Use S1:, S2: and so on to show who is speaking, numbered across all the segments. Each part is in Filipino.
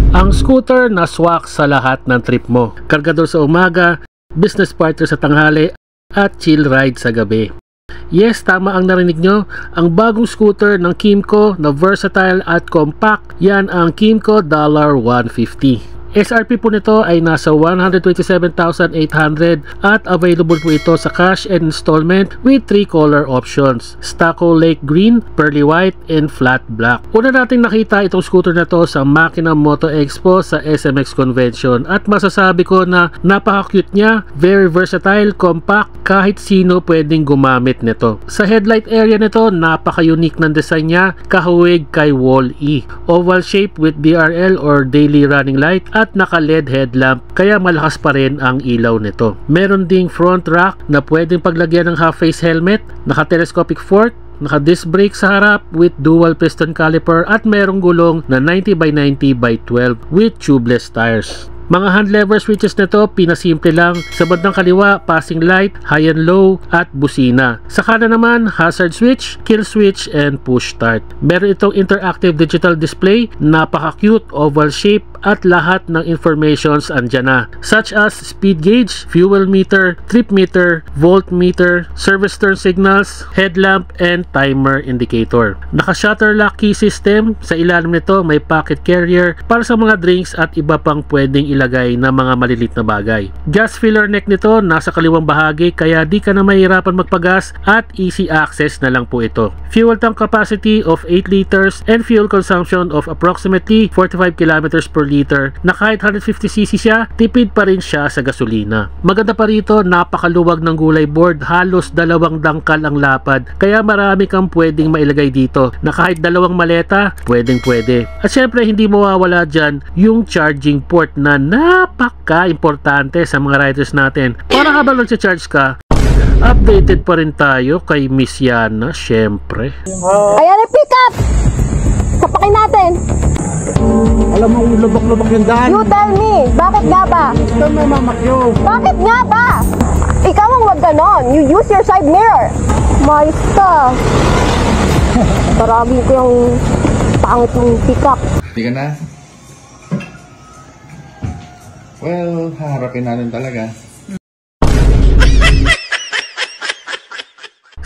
S1: Ang scooter na swak sa lahat ng trip mo. Kargador sa umaga, business partner sa tanghali, at chill ride sa gabi. Yes, tama ang narinig nyo. Ang bagong scooter ng Kymco na versatile at compact, yan ang Kymco $150. SRP po nito ay nasa 127,800 at available po ito sa cash and installment with 3 color options: Stucco Lake Green, Pearly White, and Flat Black. Una nating nakita itong scooter na to sa Makina Moto Expo sa SMX Convention at masasabi ko na napaka-cute niya, very versatile, compact, kahit sino pwedeng gumamit nito. Sa headlight area nito, napaka-unique ng design niya, kahuwig kay Wall-E. Oval shape with DRL or daily running light at naka-LED headlamp, kaya malakas pa rin ang ilaw nito. Meron ding front rack na pwedeng paglagyan ng half-face helmet, naka-telescopic fork, naka-disc brake sa harap with dual piston caliper at merong gulong na 90x90x12 with tubeless tires. Mga hand lever switches nito, pinasimple lang. Sa bandang kaliwa, passing light, high and low, at busina. Sa kanan naman, hazard switch, kill switch, and push start. Meron itong interactive digital display, napaka-cute, oval shape, at lahat ng informations andyan na, such as speed gauge, fuel meter, trip meter, voltmeter, service turn signals, headlamp, and timer indicator. Naka-shutter lock key system. Sa ilalim nito, may pocket carrier para sa mga drinks at iba pang pwedeng ilagay na mga malilit na bagay. Gas filler neck nito nasa kaliwang bahagi, kaya di ka na mahirapan magpagas at easy access na lang po ito. Fuel tank capacity of 8 liters and fuel consumption of approximately 45 kilometers per liter, na kahit 150cc siya, tipid pa rin siya sa gasolina. Maganda pa rito, napakaluwag ng gulay board, halos 2 dangkal ang lapad, kaya marami kang pwedeng mailagay dito, na kahit 2 maleta, pwedeng pwede. At syempre, hindi mawawala dyan yung charging port na napaka-importante sa mga riders natin. Para habang nagcha-charge ka, updated pa rin tayo kay Miss Yana, syempre.
S2: Ayan yung pick up! Sapakin natin!
S3: Alam mo, lubak-lubak yung daan.
S2: You tell me, bakit nga ba?
S3: Ito may mamakyo.
S2: Bakit nga ba? Ikaw ang wag ganon. You use your side mirror. Mayos ka. Marami ko yung pangit mong pick up.
S3: Hindi ka na? Well, haharapin natin talaga.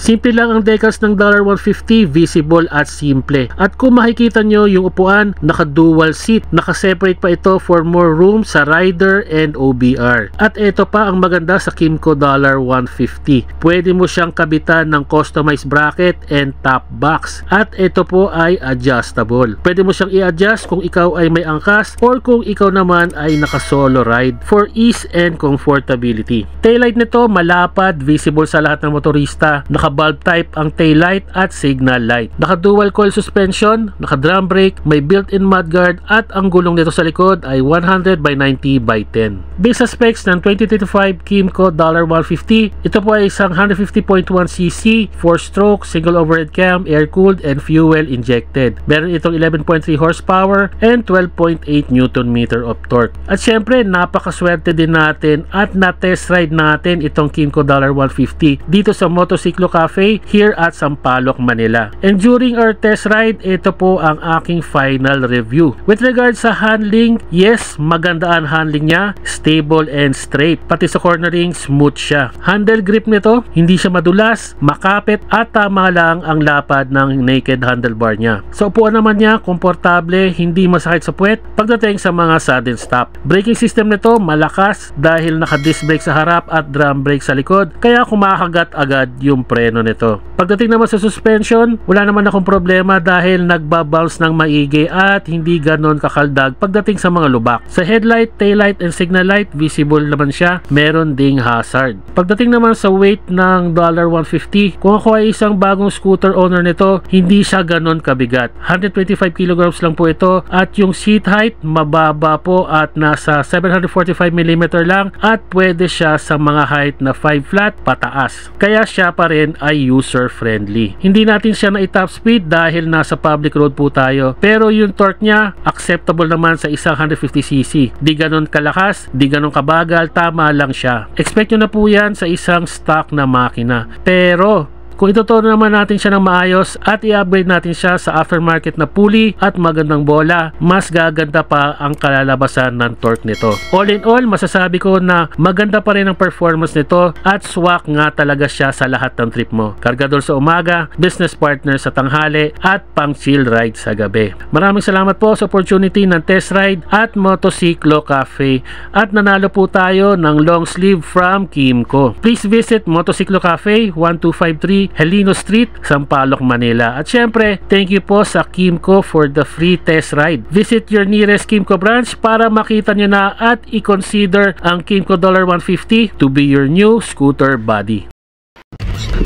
S1: Simple lang ang decals ng $150, visible at simple. At kung makikita nyo yung upuan, naka-dual seat. Naka-separate pa ito for more room sa rider and OBR. At ito pa ang maganda sa Kymco $150. Pwede mo siyang kabitan ng customized bracket and top box. At ito po ay adjustable. Pwede mo siyang i-adjust kung ikaw ay may angkas or kung ikaw naman ay naka-solo ride for ease and comfortability. Taillight nito malapad, visible sa lahat ng motorista. Naka-bulb type ang taillight at signal light. Naka-dual coil suspension, naka-drum brake, may built-in mudguard at ang gulong nito sa likod ay 100x90x10. Base sa specs ng 2025 Kymco $150, ito po ay isang 150.1cc, 4-stroke, single overhead cam, air-cooled and fuel injected. Meron itong 11.3 horsepower and 12.8 Nm of torque. At syempre, napakaswerte din natin at na-test ride natin itong Kymco $150 dito sa Motosiklo Cafe here at Sampaloc, Manila. And during our test ride, ito po ang aking final review. With regards sa handling, yes, maganda ang handling niya, stable and straight. Pati sa cornering, smooth siya. Handle grip nito, hindi siya madulas, makapit at tama lang ang lapad ng naked handlebar niya. Sa upuan naman niya, komportable, hindi masakit sa puwet pagdating sa mga sudden stop. Braking system nito malakas dahil naka-disc brake sa harap at drum brake sa likod, kaya kumakagat agad yung preno nito. Pagdating naman sa suspension, wala naman akong problema dahil nagbabounce ng maigi at hindi ganon kakaldag pagdating sa mga lubak. Sa headlight, taillight and signal light, visible naman siya. Meron ding hazard. Pagdating naman sa weight ng $150, kung ako ay isang bagong scooter owner nito, hindi siya ganon kabigat. 125 kilograms lang po ito at yung seat height mababa po at nasa 745mm lang at pwede siya sa mga height na 5 flat pataas. Kaya siya pa rin ay user-friendly. Hindi natin siya na i-top speed dahil nasa public road po tayo. Pero yung torque niya, acceptable naman sa isang 150cc. Di ganon kalakas, di ganon kabagal, tama lang siya. Expect nyo na po yan sa isang stock na makina. Pero Kung ituturo naman natin siya ng maayos at i-upgrade natin siya sa aftermarket na pulley at magandang bola, mas gaganda pa ang kalalabasan ng torque nito. All in all, masasabi ko na maganda pa rin ang performance nito at swak nga talaga siya sa lahat ng trip mo. Kargador sa umaga, business partner sa tanghali at pang chill ride sa gabi. Maraming salamat po sa opportunity ng test ride at Motosiklo Cafe at nanalo po tayo ng long sleeve from Kimco. Please visit Motosiklo Cafe, 1253 Helino Street, Sampaloc, Manila. At syempre, thank you po sa Kimco for the free test ride. Visit your nearest Kimco branch para makita nyo na at i-consider ang Kimco $150 to be your new scooter buddy.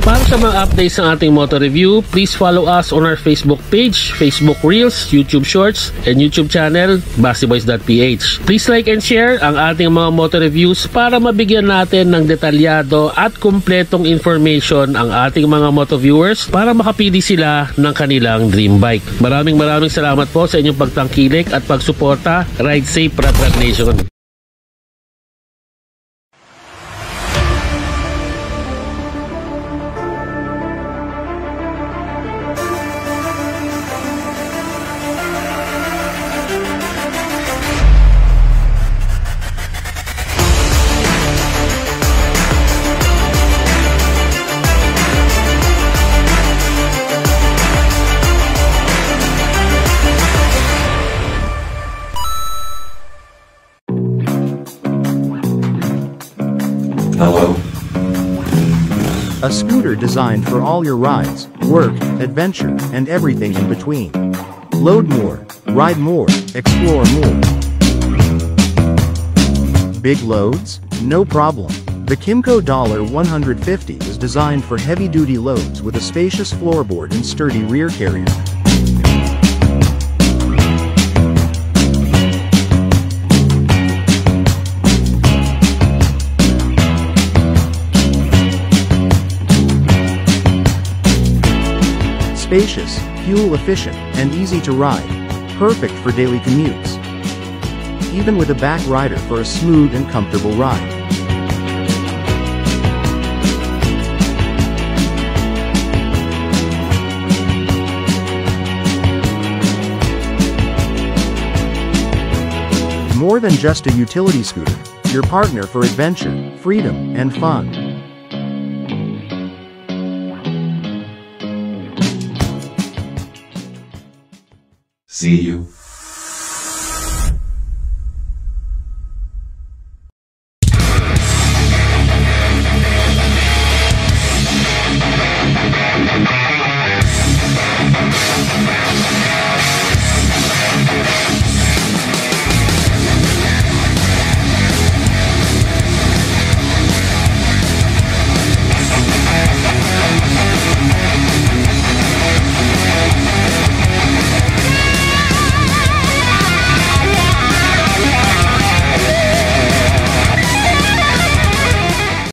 S1: Para sa mga updates ng ating motor review, please follow us on our Facebook page, Facebook Reels, YouTube Shorts, and YouTube channel, BaseBoys.ph. Please like and share ang ating mga motor reviews para mabigyan natin ng detalyado at kumpletong information ang ating mga moto viewers para makapili sila ng kanilang dream bike. Maraming salamat po sa inyong pagtangkilik at pagsuporta. Ride safe, Ratrat Nation!
S4: Hello.
S5: A scooter designed for all your rides, work, adventure, and everything in between. Load more, ride more, explore more. Big loads? No problem. The Kimco $150 is designed for heavy-duty loads with a spacious floorboard and sturdy rear carrier. Spacious, fuel-efficient, and easy to ride. Perfect for daily commutes. Even with a back rider for a smooth and comfortable ride. More than just a utility scooter, your partner for adventure, freedom, and fun.
S4: See you.